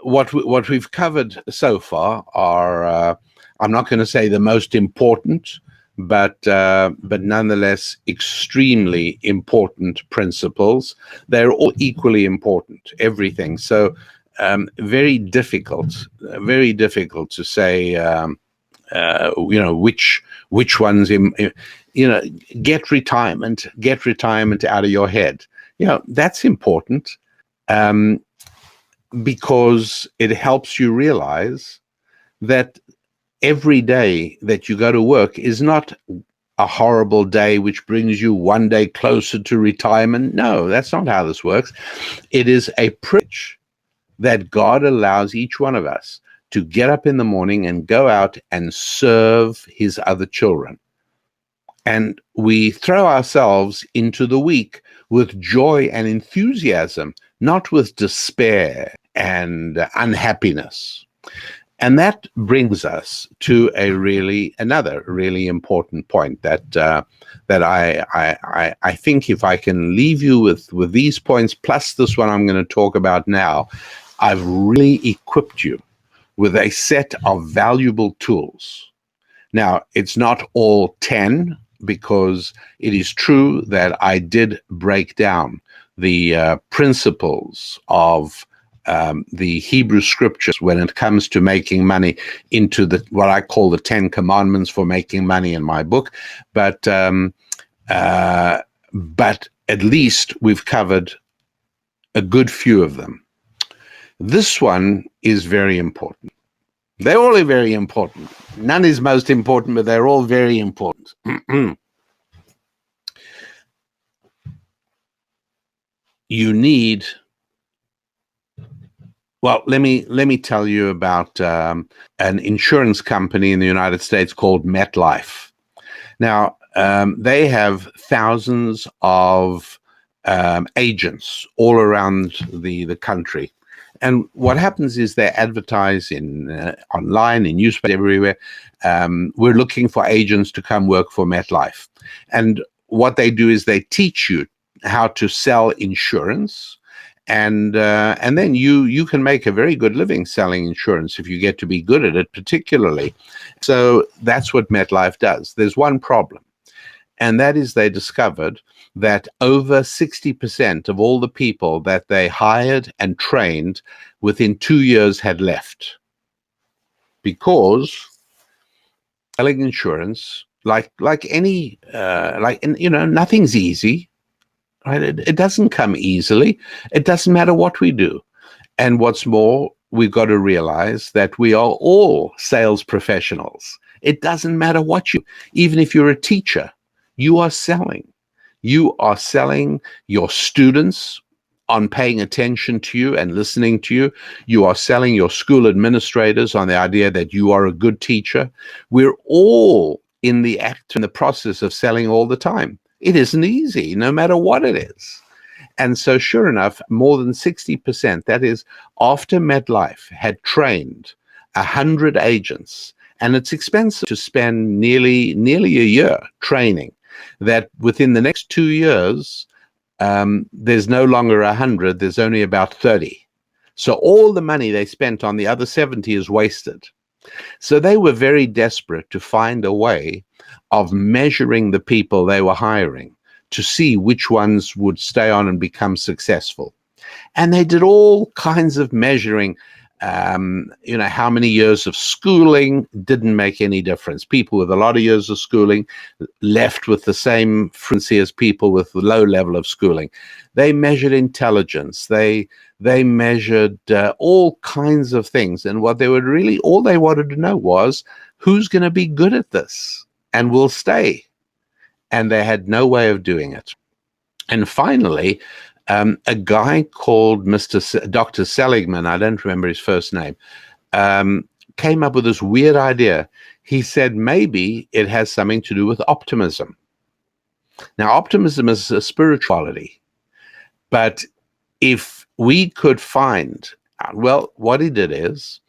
what we've covered so far are, I'm not going to say the most important, but nonetheless extremely important principles. They're all equally important, everything. So very difficult to say, which ones, get retirement out of your head. That's important, because it helps you realize that every day that you go to work is not a horrible day which brings you one day closer to retirement. No, that's not how this works. It is a privilege that God allows each one of us to get up in the morning and go out and serve his other children. And we throw ourselves into the week with joy and enthusiasm, not with despair and unhappiness. And that brings us to another really important point that I think if I can leave you with these points plus this one I'm going to talk about now, I've really equipped you with a set of valuable tools. Now, it's not all 10, because it is true that I did break down the principles of the Hebrew scriptures when it comes to making money into what I call the 10 commandments for making money in my book. But at least we've covered a good few of them. This one is very important. They're all very important. None is most important, but they're all very important. You need, well, let me tell you about an insurance company in the United States called MetLife. Now, they have thousands of agents all around the country. And what happens is they advertise online, in newspapers, everywhere. We're looking for agents to come work for MetLife. And what they do is they teach you how to sell insurance. And then you can make a very good living selling insurance if you get to be good at it, particularly. So that's what MetLife does. There's one problem, and that is they discovered that over 60% of all the people that they hired and trained within 2 years had left, because selling insurance, nothing's easy. Right? It doesn't come easily. It doesn't matter what we do. And what's more, we've got to realize that we are all sales professionals. It doesn't matter even if you're a teacher, you are selling. You are selling your students on paying attention to you and listening to you. You are selling your school administrators on the idea that you are a good teacher. We're all in the process of selling all the time. It isn't easy, no matter what it is. And so sure enough, more than 60%, that is, after MetLife had trained 100 agents, and it's expensive to spend nearly a year training, that within the next 2 years, there's no longer 100, there's only about 30. So all the money they spent on the other 70 is wasted. So they were very desperate to find a way of measuring the people they were hiring to see which ones would stay on and become successful. And they did all kinds of measuring. How many years of schooling didn't make any difference. People with a lot of years of schooling left with the same frequency as people with the low level of schooling. They measured intelligence. They measured all kinds of things. And what they would all they wanted to know was who's going to be good at this and will stay. And they had no way of doing it. And finally, a guy called Dr. Seligman, I don't remember his first name, came up with this weird idea. He said maybe it has something to do with optimism. Now, optimism is a spirituality, but if we could find, well, what he did is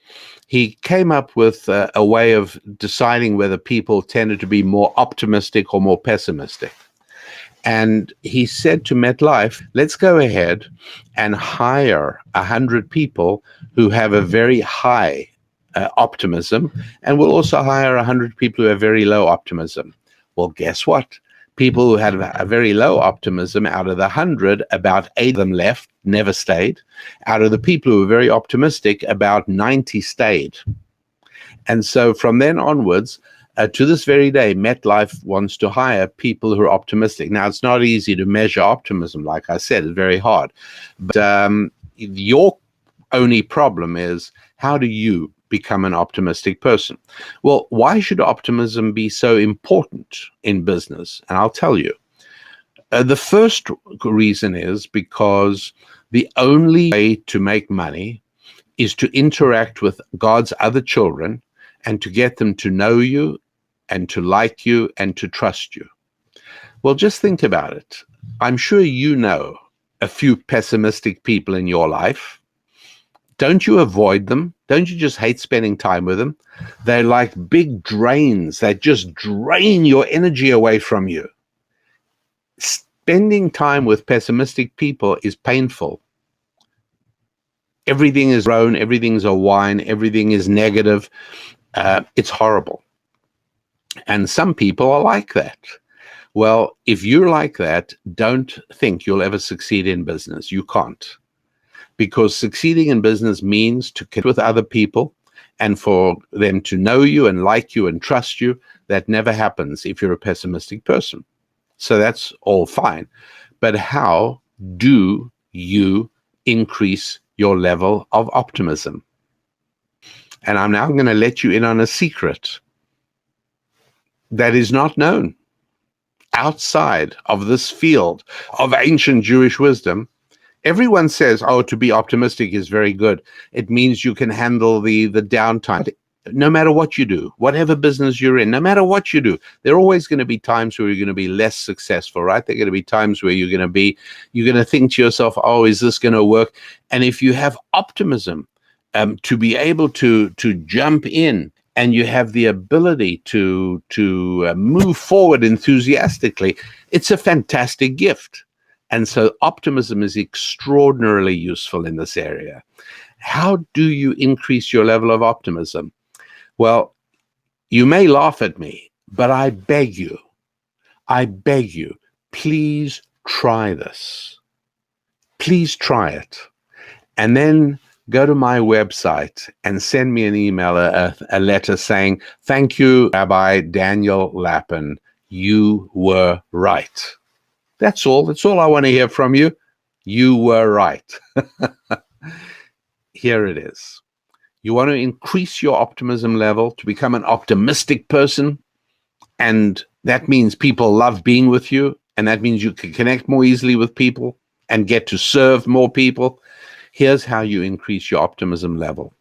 he came up with a way of deciding whether people tended to be more optimistic or more pessimistic. And he said to MetLife, let's go ahead and hire 100 people who have a very high optimism, and we'll also hire 100 people who have very low optimism. Well, guess what? People who had a very low optimism, out of the 100, about 8 of them left, never stayed. Out of the people who were very optimistic, about 90 stayed. And so from then onwards, to this very day, MetLife wants to hire people who are optimistic. Now, it's not easy to measure optimism, like I said, it's very hard. But your only problem is, how do you become an optimistic person? Well, why should optimism be so important in business? And I'll tell you. The first reason is because the only way to make money is to interact with God's other children and to get them to know you and to like you and to trust you. Well, just think about it. I'm sure you know a few pessimistic people in your life. Don't you avoid them? Don't you just hate spending time with them? They're like big drains that just drain your energy away from you. Spending time with pessimistic people is painful. Everything is wrong, everything's a whine, everything is negative. It's horrible. And some people are like that. Well, if you're like that, don't think you'll ever succeed in business. You can't. Because succeeding in business means to connect with other people and for them to know you and like you and trust you. That never happens if you're a pessimistic person. So that's all fine. But how do you increase your level of optimism? And I'm now going to let you in on a secret that is not known. Outside of this field of ancient Jewish wisdom, everyone says, oh, to be optimistic is very good. It means you can handle the downtime. No matter what you do, whatever business you're in, no matter what you do, there are always going to be times where you're going to be less successful, right? There are going to be times where you're going to think to yourself, oh, is this going to work? And if you have optimism, to be able to jump in, and you have the ability to move forward enthusiastically, it's a fantastic gift. And so optimism is extraordinarily useful in this area. How do you increase your level of optimism? Well, you may laugh at me, but I beg you, please try this. Please try it. And then go to my website and send me an email, a letter saying, thank you, Rabbi Daniel Lapin. You were right. That's all. That's all I want to hear from you. You were right. Here it is. You want to increase your optimism level to become an optimistic person. And that means people love being with you. And that means you can connect more easily with people and get to serve more people. Here's how you increase your optimism level.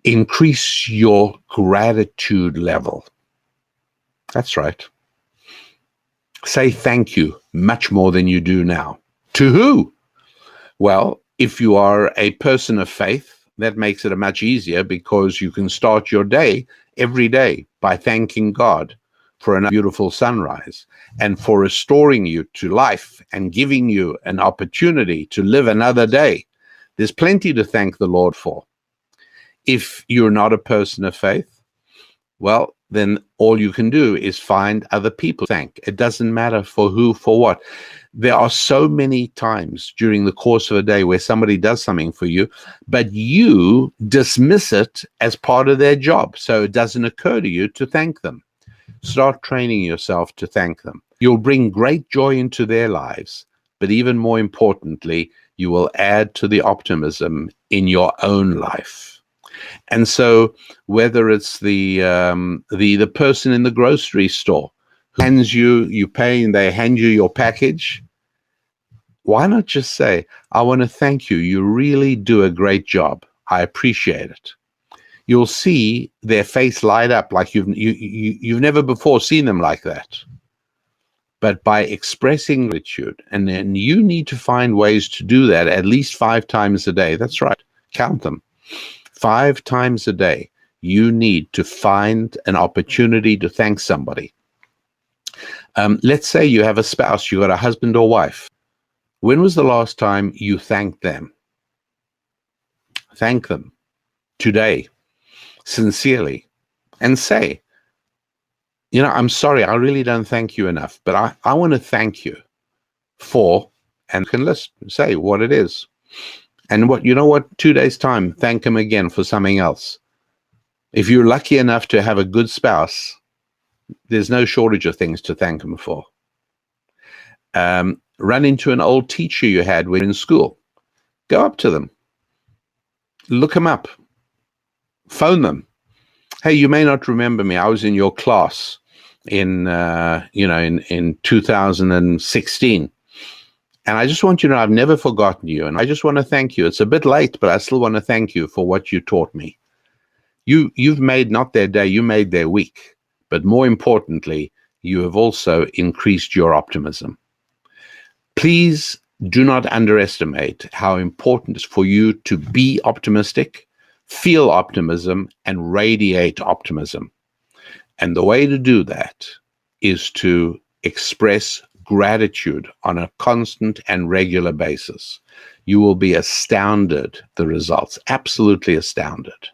Increase your gratitude level. That's right. Say thank you much more than you do now. To who? Well, if you are a person of faith, that makes it much easier because you can start your day every day by thanking God for a beautiful sunrise and for restoring you to life and giving you an opportunity to live another day. There's plenty to thank the Lord for. If you're not a person of faith, well, then all you can do is find other people to thank. It doesn't matter for who, for what. There are so many times during the course of a day where somebody does something for you, but you dismiss it as part of their job. So it doesn't occur to you to thank them. Start training yourself to thank them. You'll bring great joy into their lives, but even more importantly, you will add to the optimism in your own life. And so whether it's the person in the grocery store who hands you pay and they hand you your package, why not just say, I want to thank you. You really do a great job. I appreciate it. You'll see their face light up like you've never before seen them like that. But by expressing gratitude, and then you need to find ways to do that at least 5 times a day. That's right. Count them. 5 times a day, you need to find an opportunity to thank somebody. Let's say you have a spouse, you got a husband or wife. When was the last time you thanked them? Thank them today, sincerely, and say, I'm sorry, I really don't thank you enough, but I want to thank you for, and you can list, say what it is. And 2 days time, thank them again for something else. If you're lucky enough to have a good spouse, there's no shortage of things to thank them for. Run into an old teacher you had when in school. Go up to them. Look them up. Phone them. Hey, you may not remember me. I was in your class in 2016. And I just want you to know I've never forgotten you. And I just want to thank you. It's a bit late, but I still want to thank you for what you taught me. You've made not their day, you made their week. But more importantly, you have also increased your optimism. Please do not underestimate how important it is for you to be optimistic, feel optimism, and radiate optimism. And the way to do that is to express gratitude on a constant and regular basis. You will be astounded, the results, absolutely astounded.